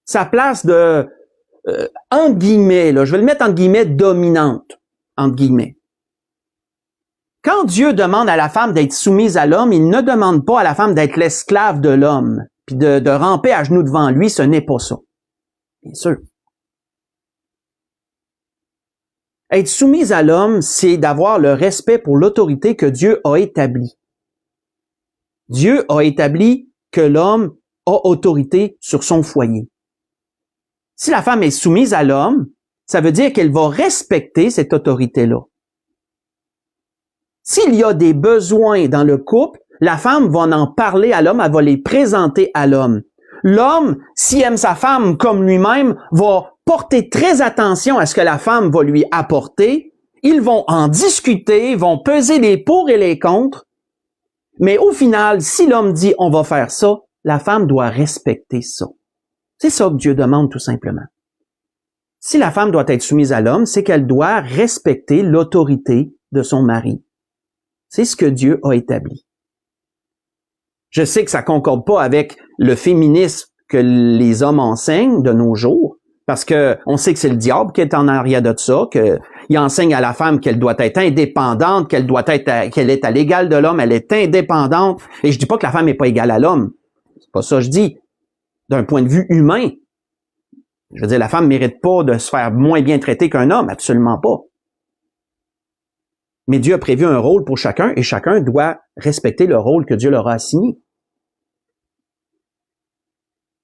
Sa place de, entre guillemets, là, je vais le mettre entre guillemets, dominante, entre guillemets. Quand Dieu demande à la femme d'être soumise à l'homme, il ne demande pas à la femme d'être l'esclave de l'homme, puis de ramper à genoux devant lui, ce n'est pas ça. Bien sûr. Être soumise à l'homme, c'est d'avoir le respect pour l'autorité que Dieu a établie. Dieu a établi que l'homme a autorité sur son foyer. Si la femme est soumise à l'homme, ça veut dire qu'elle va respecter cette autorité-là. S'il y a des besoins dans le couple, la femme va en parler à l'homme, elle va les présenter à l'homme. L'homme, s'il aime sa femme comme lui-même, va porter très attention à ce que la femme va lui apporter. Ils vont en discuter, vont peser les pour et les contre. Mais au final, si l'homme dit « on va faire ça », la femme doit respecter ça. C'est ça que Dieu demande tout simplement. Si la femme doit être soumise à l'homme, c'est qu'elle doit respecter l'autorité de son mari. C'est ce que Dieu a établi. Je sais que ça concorde pas avec le féminisme que les hommes enseignent de nos jours, parce que on sait que c'est le diable qui est en arrière de ça, qu'il enseigne à la femme qu'elle doit être indépendante, qu'elle est à l'égal de l'homme, elle est indépendante. Et je dis pas que la femme n'est pas égale à l'homme. C'est pas ça que je dis. D'un point de vue humain, je veux dire, la femme mérite pas de se faire moins bien traiter qu'un homme, absolument pas. Mais Dieu a prévu un rôle pour chacun et chacun doit respecter le rôle que Dieu leur a assigné.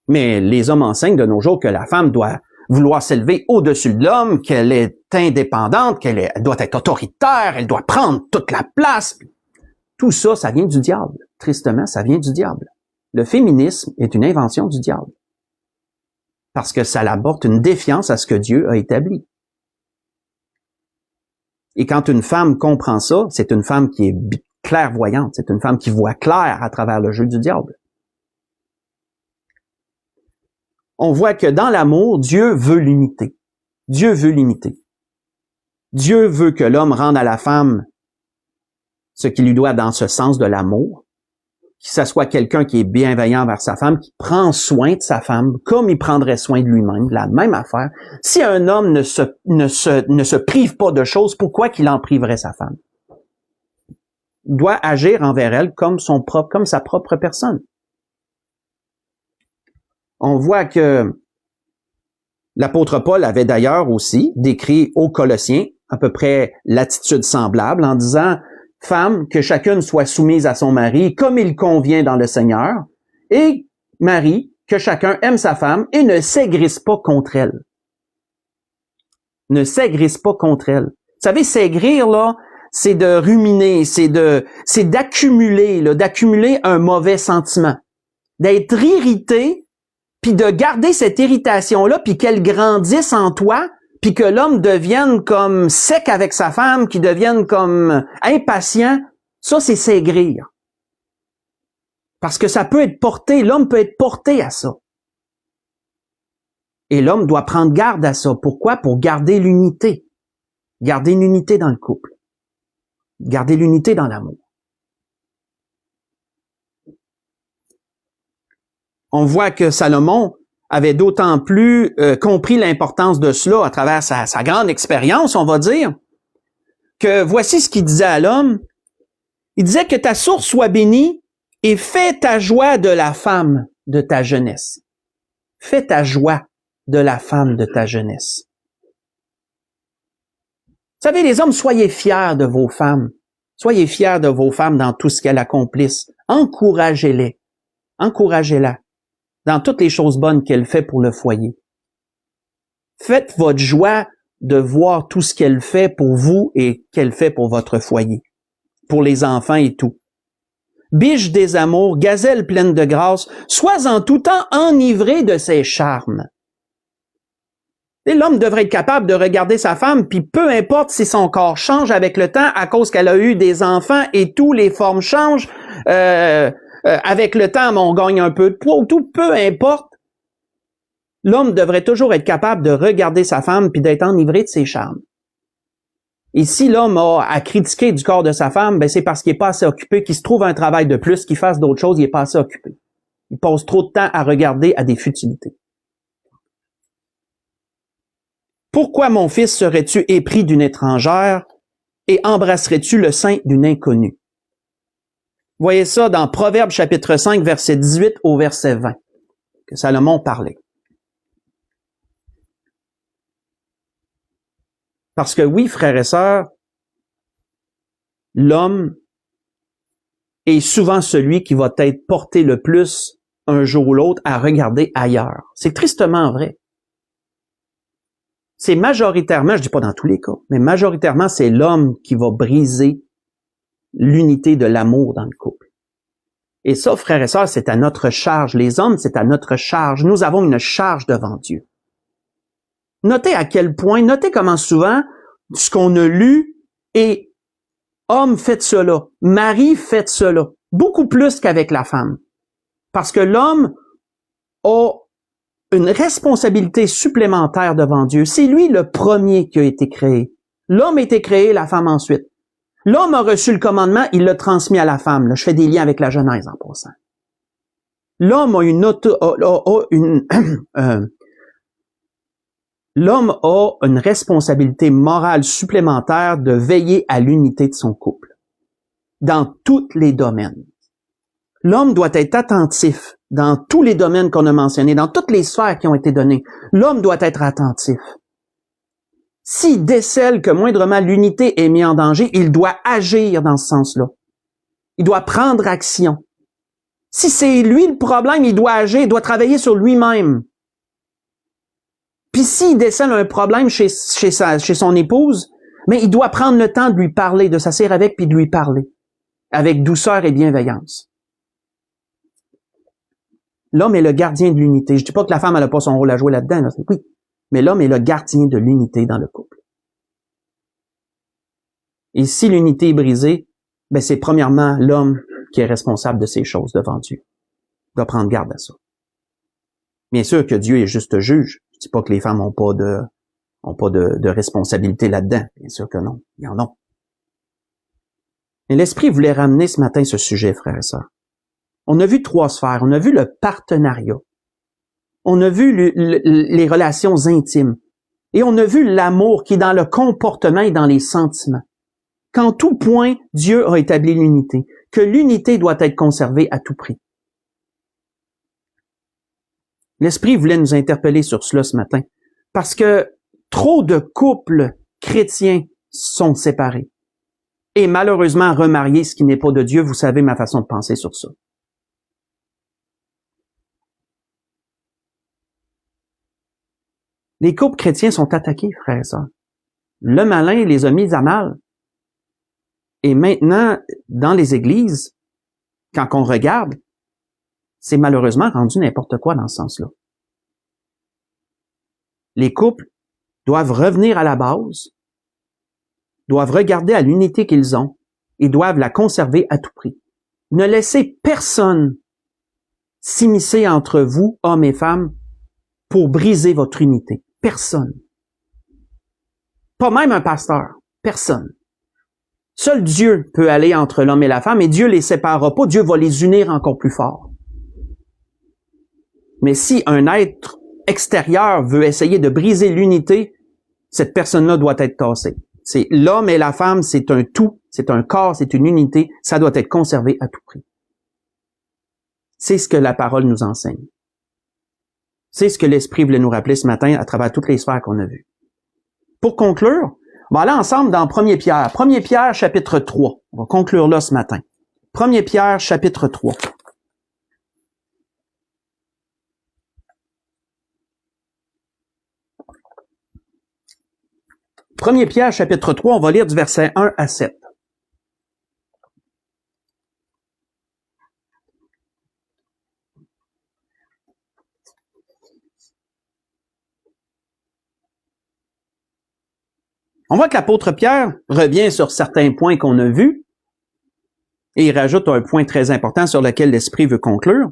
Mais les hommes enseignent de nos jours que la femme doit vouloir s'élever au-dessus de l'homme, qu'elle est indépendante, qu'elle doit être autoritaire, elle doit prendre toute la place. Tout ça, ça vient du diable. Tristement, ça vient du diable. Le féminisme est une invention du diable. Parce que ça apporte une défiance à ce que Dieu a établi. Et quand une femme comprend ça, c'est une femme qui est clairvoyante, c'est une femme qui voit clair à travers le jeu du diable. On voit que dans l'amour, Dieu veut l'unité. Dieu veut l'unité. Dieu veut que l'homme rende à la femme ce qu'il lui doit dans ce sens de l'amour, que ce soit quelqu'un qui est bienveillant envers sa femme, qui prend soin de sa femme comme il prendrait soin de lui-même, la même affaire. Si un homme ne se prive pas de choses, pourquoi qu'il en priverait sa femme? Il doit agir envers elle comme sa propre personne. On voit que l'apôtre Paul avait d'ailleurs aussi décrit aux Colossiens à peu près l'attitude semblable en disant « Femme, que chacune soit soumise à son mari comme il convient dans le Seigneur, et mari, que chacun aime sa femme et ne s'aigrisse pas contre elle. » Ne s'aigrisse pas contre elle. Vous savez, s'aigrir, là, c'est de ruminer, c'est d'accumuler, là, d'accumuler un mauvais sentiment. D'être irrité, puis de garder cette irritation-là, puis qu'elle grandisse en toi, puis que l'homme devienne comme sec avec sa femme, qu'il devienne comme impatient, ça, c'est s'aigrir. Parce que ça peut être porté, l'homme peut être porté à ça. Et l'homme doit prendre garde à ça. Pourquoi? Pour garder l'unité. Garder l'unité dans le couple. Garder l'unité dans l'amour. On voit que Salomon avait d'autant plus compris l'importance de cela à travers sa grande expérience, on va dire, que voici ce qu'il disait à l'homme. Il disait que ta source soit bénie et fais ta joie de la femme de ta jeunesse. Fais ta joie de la femme de ta jeunesse. Vous savez, les hommes, soyez fiers de vos femmes. Soyez fiers de vos femmes dans tout ce qu'elles accomplissent. Encouragez-les. Encouragez-la dans toutes les choses bonnes qu'elle fait pour le foyer. Faites votre joie de voir tout ce qu'elle fait pour vous et qu'elle fait pour votre foyer, pour les enfants et tout. biche des amours, gazelle pleine de grâce, sois en tout temps enivré de ses charmes. Et l'homme devrait être capable de regarder sa femme, puis peu importe si son corps change avec le temps à cause qu'elle a eu des enfants et tout, les formes changent, avec le temps, on gagne un peu de poids, tout, peu importe. L'homme devrait toujours être capable de regarder sa femme puis d'être enivré de ses charmes. Et si l'homme a à critiquer du corps de sa femme, ben c'est parce qu'il n'est pas assez occupé, qu'il se trouve un travail de plus, qu'il fasse d'autres choses, il n'est pas assez occupé. Il passe trop de temps à regarder à des futilités. Pourquoi, mon fils, serais-tu épris d'une étrangère et embrasserais-tu le sein d'une inconnue? Voyez ça dans Proverbes chapitre 5, verset 18 au verset 20, que Salomon parlait. Parce que oui, frères et sœurs, l'homme est souvent celui qui va être porté le plus un jour ou l'autre à regarder ailleurs. C'est tristement vrai. C'est majoritairement, je dis pas dans tous les cas, mais majoritairement, c'est l'homme qui va briser l'unité de l'amour dans le couple. Et ça, frères et sœurs, c'est à notre charge. Les hommes, c'est à notre charge. Nous avons une charge devant Dieu. Notez à quel point, notez comment souvent, ce qu'on a lu est homme, faites cela, mari, faites cela, beaucoup plus qu'avec la femme. Parce que l'homme a une responsabilité supplémentaire devant Dieu. C'est lui le premier qui a été créé. L'homme a été créé, la femme ensuite. L'homme a reçu le commandement, il l'a transmis à la femme. Là, je fais des liens avec la Genèse en passant. L'homme a l'homme a une responsabilité morale supplémentaire de veiller à l'unité de son couple, dans tous les domaines. L'homme doit être attentif dans tous les domaines qu'on a mentionnés, dans toutes les sphères qui ont été données. L'homme doit être attentif. S'il décèle que moindrement l'unité est mise en danger, il doit agir dans ce sens-là. Il doit prendre action. Si c'est lui le problème, il doit agir, il doit travailler sur lui-même. Puis s'il décèle un problème chez son épouse, mais il doit prendre le temps de lui parler, de s'asseoir avec puis de lui parler, avec douceur et bienveillance. L'homme est le gardien de l'unité. Je dis pas que la femme n'a pas son rôle à jouer là-dedans, là. Oui, mais l'homme est le gardien de l'unité dans le couple. Et si l'unité est brisée, ben c'est premièrement l'homme qui est responsable de ces choses devant Dieu. Il doit prendre garde à ça. Bien sûr que Dieu est juste juge. Je dis pas que les femmes ont pas de responsabilité là-dedans. Bien sûr que non. Ils en ont. Mais l'Esprit voulait ramener ce matin ce sujet, frères et sœurs. On a vu 3 sphères. On a vu le partenariat. On a vu les relations intimes. Et on a vu l'amour qui est dans le comportement et dans les sentiments. Qu'en tout point, Dieu a établi l'unité. Que l'unité doit être conservée à tout prix. L'Esprit voulait nous interpeller sur cela ce matin, parce que trop de couples chrétiens sont séparés. Et malheureusement remariés, ce qui n'est pas de Dieu, vous savez ma façon de penser sur ça. Les couples chrétiens sont attaqués, frères et sœurs. Le malin les a mis à mal. Et maintenant, dans les églises, quand on regarde, c'est malheureusement rendu n'importe quoi dans ce sens-là. Les couples doivent revenir à la base, doivent regarder à l'unité qu'ils ont et doivent la conserver à tout prix. Ne laissez personne s'immiscer entre vous, hommes et femmes, pour briser votre unité. Personne. Pas même un pasteur. Personne. Seul Dieu peut aller entre l'homme et la femme et Dieu les séparera pas. Dieu va les unir encore plus fort. Mais si un être extérieur veut essayer de briser l'unité, cette personne-là doit être tassée. C'est l'homme et la femme, c'est un tout, c'est un corps, c'est une unité, ça doit être conservé à tout prix. C'est ce que la parole nous enseigne. C'est ce que l'Esprit voulait nous rappeler ce matin à travers toutes les sphères qu'on a vues. Pour conclure, on va aller ensemble dans 1 Pierre. 1 Pierre, chapitre 3. On va conclure là ce matin. 1 Pierre, chapitre 3. Premier Pierre, chapitre 3, on va lire du verset 1 à 7. On voit que l'apôtre Pierre revient sur certains points qu'on a vus et il rajoute un point très important sur lequel l'Esprit veut conclure.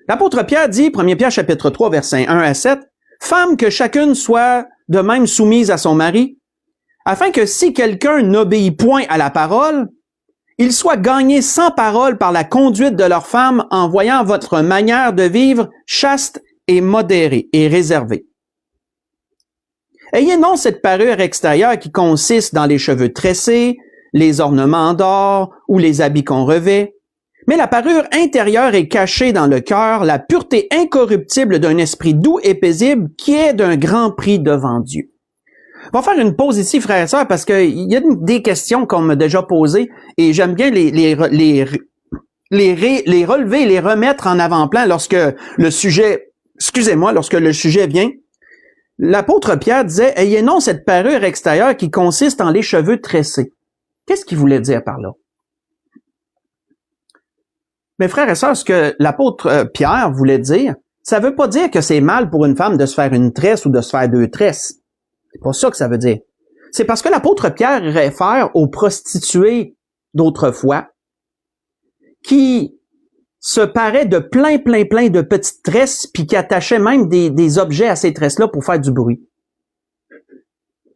L'apôtre Pierre dit, 1 Pierre chapitre 3, versets 1 à 7, « Femmes, que chacune soit de même soumise à son mari, afin que si quelqu'un n'obéit point à la parole, il soit gagné sans parole par la conduite de leur femme en voyant votre manière de vivre chaste et modérée et réservée. Ayez non cette parure extérieure qui consiste dans les cheveux tressés, les ornements d'or ou les habits qu'on revêt, mais la parure intérieure est cachée dans le cœur, la pureté incorruptible d'un esprit doux et paisible qui est d'un grand prix devant Dieu. » On va faire une pause ici, frères et sœurs, parce qu'il y a des questions qu'on m'a déjà posées et j'aime bien les relever et les remettre en avant-plan lorsque le sujet vient. L'apôtre Pierre disait, « Ayez non cette parure extérieure qui consiste en les cheveux tressés. » Qu'est-ce qu'il voulait dire par là? Mes frères et sœurs, ce que l'apôtre Pierre voulait dire, ça veut pas dire que c'est mal pour une femme de se faire une tresse ou de se faire deux tresses. C'est pas ça que ça veut dire. C'est parce que l'apôtre Pierre réfère aux prostituées d'autrefois qui se paraient de plein de petites tresses puis qui attachaient même des objets à ces tresses-là pour faire du bruit.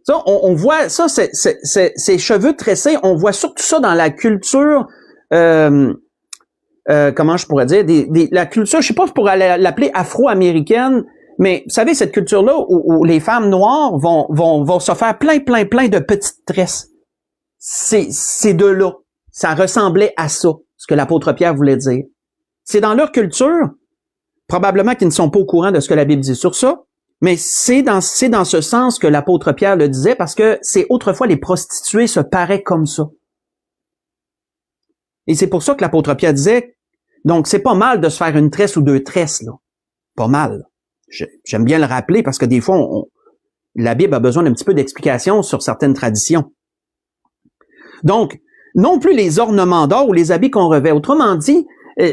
Ça, on voit ça, ces cheveux tressés, on voit surtout ça dans la culture comment je pourrais dire, la culture, je sais pas si je pourrais l'appeler afro-américaine, mais vous savez, cette culture-là où les femmes noires vont se faire plein de petites tresses. C'est de là. Ça ressemblait à ça, ce que l'apôtre Pierre voulait dire. C'est dans leur culture, probablement qu'ils ne sont pas au courant de ce que la Bible dit sur ça, mais c'est dans ce sens que l'apôtre Pierre le disait, parce que c'est autrefois les prostituées se paraient comme ça. Et c'est pour ça que l'apôtre Pierre disait, donc c'est pas mal de se faire une tresse ou deux tresses, là. Pas mal. J'aime bien le rappeler parce que des fois, la Bible a besoin d'un petit peu d'explication sur certaines traditions. Donc, non plus les ornements d'or ou les habits qu'on revêt. Autrement dit,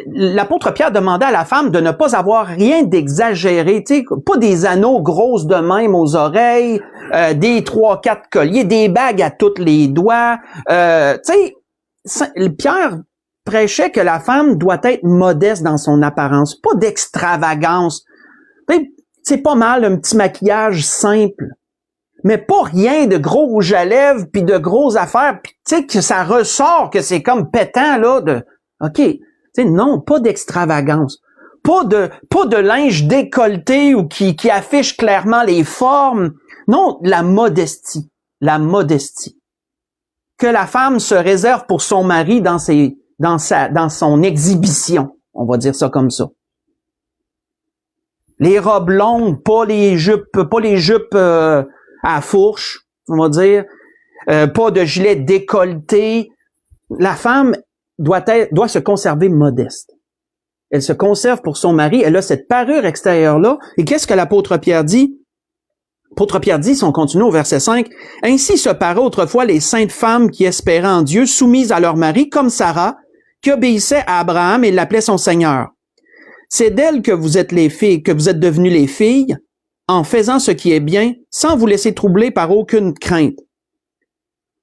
l'apôtre Pierre demandait à la femme de ne pas avoir rien d'exagéré, tu sais, pas des anneaux grosses de même aux oreilles, des 3-4 colliers, des bagues à tous les doigts. Tu sais, Pierre prêchait que la femme doit être modeste dans son apparence, pas d'extravagance. C'est pas mal un petit maquillage simple, mais pas rien de gros rouge à lèvres puis de grosses affaires, puis tu sais que ça ressort que c'est comme pétant là de OK, tu sais non, pas d'extravagance. Pas de linge décolleté ou qui affiche clairement les formes. Non, la modestie, que la femme se réserve pour son mari dans son exhibition, on va dire ça comme ça. Les robes longues, pas les jupes à fourche, on va dire, pas de gilet décolleté. La femme doit se conserver modeste. Elle se conserve pour son mari, elle a cette parure extérieure-là. Et qu'est-ce que l'apôtre Pierre dit? L'apôtre Pierre dit, si on continue au verset 5, « Ainsi se paraient autrefois les saintes femmes qui espéraient en Dieu, soumises à leur mari, comme Sarah, qui obéissait à Abraham et l'appelait son Seigneur. C'est d'elle que vous êtes devenues les filles, en faisant ce qui est bien, sans vous laisser troubler par aucune crainte. »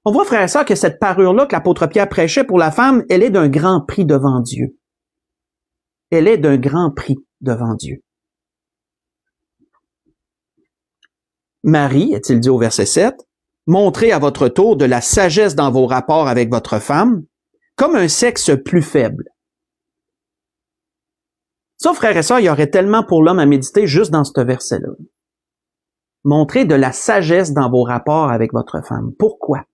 On voit, frères et sœurs, que cette parure-là que l'apôtre Pierre prêchait pour la femme, elle est d'un grand prix devant Dieu. Elle est d'un grand prix devant Dieu. Marie, est-il dit au verset 7, montrez à votre tour de la sagesse dans vos rapports avec votre femme, comme un sexe plus faible. Ça, frères et sœurs, il y aurait tellement pour l'homme à méditer juste dans ce verset-là. Montrez de la sagesse dans vos rapports avec votre femme. Pourquoi?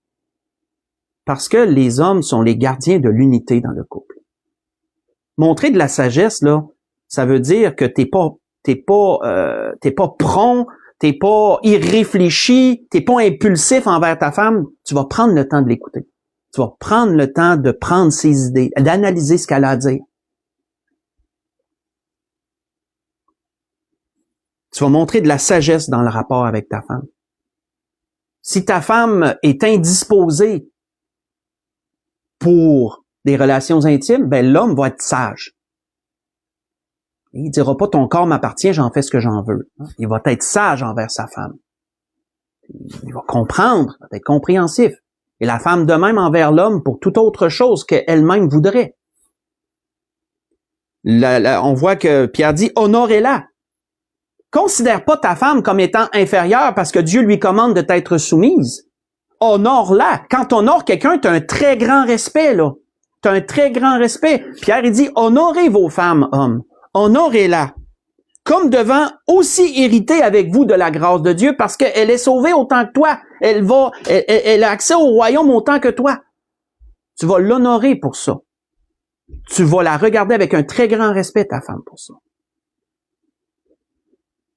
Parce que les hommes sont les gardiens de l'unité dans le couple. Montrer de la sagesse, là, ça veut dire que t'es pas prompt, t'es pas irréfléchi, t'es pas impulsif envers ta femme. Tu vas prendre le temps de l'écouter. Tu vas prendre le temps de prendre ses idées, d'analyser ce qu'elle a à dire. Tu vas montrer de la sagesse dans le rapport avec ta femme. Si ta femme est indisposée pour des relations intimes, ben l'homme va être sage. Il dira pas ton corps m'appartient, j'en fais ce que j'en veux. Il va être sage envers sa femme. il va comprendre, il va être compréhensif. Et la femme de même envers l'homme pour toute autre chose qu'elle-même voudrait. On voit que Pierre dit, honorez-la. Considère pas ta femme comme étant inférieure parce que Dieu lui commande de t'être soumise. Honore-la. Quand tu honores quelqu'un, tu as un très grand respect, là. Tu as un très grand respect. Pierre, il dit, honorez vos femmes, hommes. Honorez-la. Comme devant aussi hériter avec vous de la grâce de Dieu parce qu'elle est sauvée autant que toi. Elle a accès au royaume autant que toi. Tu vas l'honorer pour ça. Tu vas la regarder avec un très grand respect, ta femme, pour ça.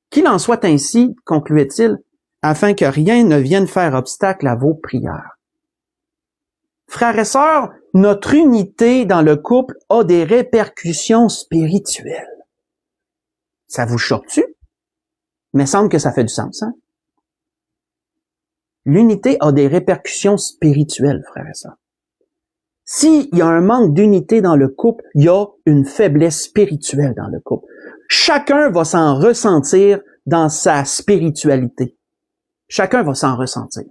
Qu'il en soit ainsi, concluait-il, afin que rien ne vienne faire obstacle à vos prières. Frères et sœurs, notre unité dans le couple a des répercussions spirituelles. Ça vous choque-tu? Mais semble que ça fait du sens, hein? L'unité a des répercussions spirituelles, frères et sœurs. S'il y a un manque d'unité dans le couple, il y a une faiblesse spirituelle dans le couple. Chacun va s'en ressentir dans sa spiritualité. Chacun va s'en ressentir.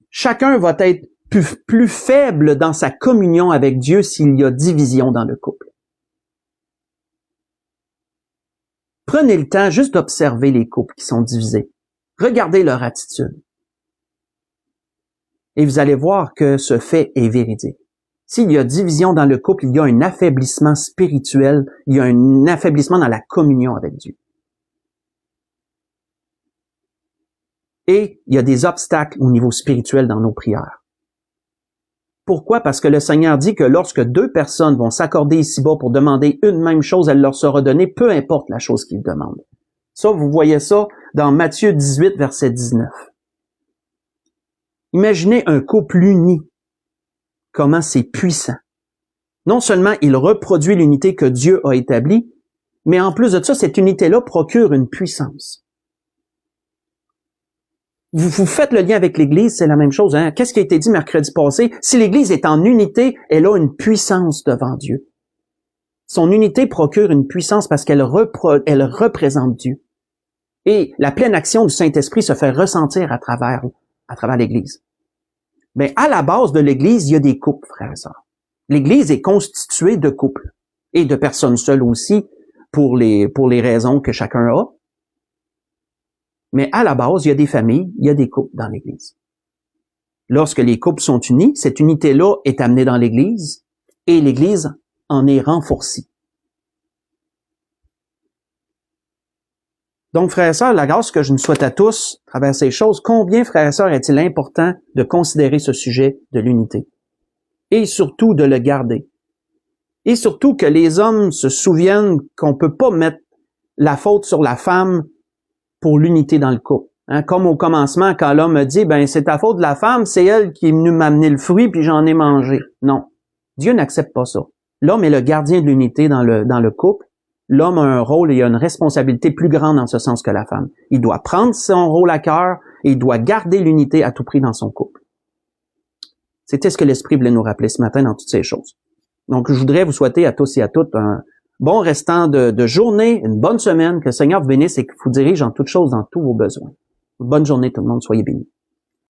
Chacun va être plus faible dans sa communion avec Dieu s'il y a division dans le couple. Prenez le temps juste d'observer les couples qui sont divisés. Regardez leur attitude. Et vous allez voir que ce fait est véridique. S'il y a division dans le couple, il y a un affaiblissement spirituel, il y a un affaiblissement dans la communion avec Dieu. Et il y a des obstacles au niveau spirituel dans nos prières. Pourquoi? Parce que le Seigneur dit que lorsque deux personnes vont s'accorder ici-bas pour demander une même chose, elle leur sera donnée, peu importe la chose qu'ils demandent. Ça, vous voyez ça dans Matthieu 18, verset 19. Imaginez un couple uni. Comment c'est puissant. Non seulement il reproduit l'unité que Dieu a établie, mais en plus de ça, cette unité-là procure une puissance. Vous faites le lien avec l'Église, c'est la même chose. Hein? Qu'est-ce qui a été dit mercredi passé? Si l'Église est en unité, elle a une puissance devant Dieu. Son unité procure une puissance parce qu'elle représente Dieu. Et la pleine action du Saint-Esprit se fait ressentir à travers l'Église. Mais à la base de l'Église, il y a des couples, frères et sœurs. L'Église est constituée de couples et de personnes seules aussi pour les raisons que chacun a. Mais à la base, il y a des familles, il y a des couples dans l'Église. Lorsque les couples sont unis, cette unité-là est amenée dans l'Église et l'Église en est renforcée. Donc, frères et sœurs, la grâce que je nous souhaite à tous, à travers ces choses, combien, frères et sœurs, est-il important de considérer ce sujet de l'unité? Et surtout de le garder. Et surtout que les hommes se souviennent qu'on peut pas mettre la faute sur la femme pour l'unité dans le couple. Hein, comme au commencement, quand l'homme a dit, c'est ta faute de la femme, c'est elle qui est venue m'amener le fruit, puis j'en ai mangé. Non. Dieu n'accepte pas ça. L'homme est le gardien de l'unité dans le couple. L'homme a un rôle et a une responsabilité plus grande en ce sens que la femme. Il doit prendre son rôle à cœur et il doit garder l'unité à tout prix dans son couple. C'était ce que l'Esprit voulait nous rappeler ce matin dans toutes ces choses. Donc, je voudrais vous souhaiter à tous et à toutes un bon restant de journée, une bonne semaine, que le Seigneur vous bénisse et qu'il vous dirige en toutes choses dans tous vos besoins. Bonne journée tout le monde, soyez bénis.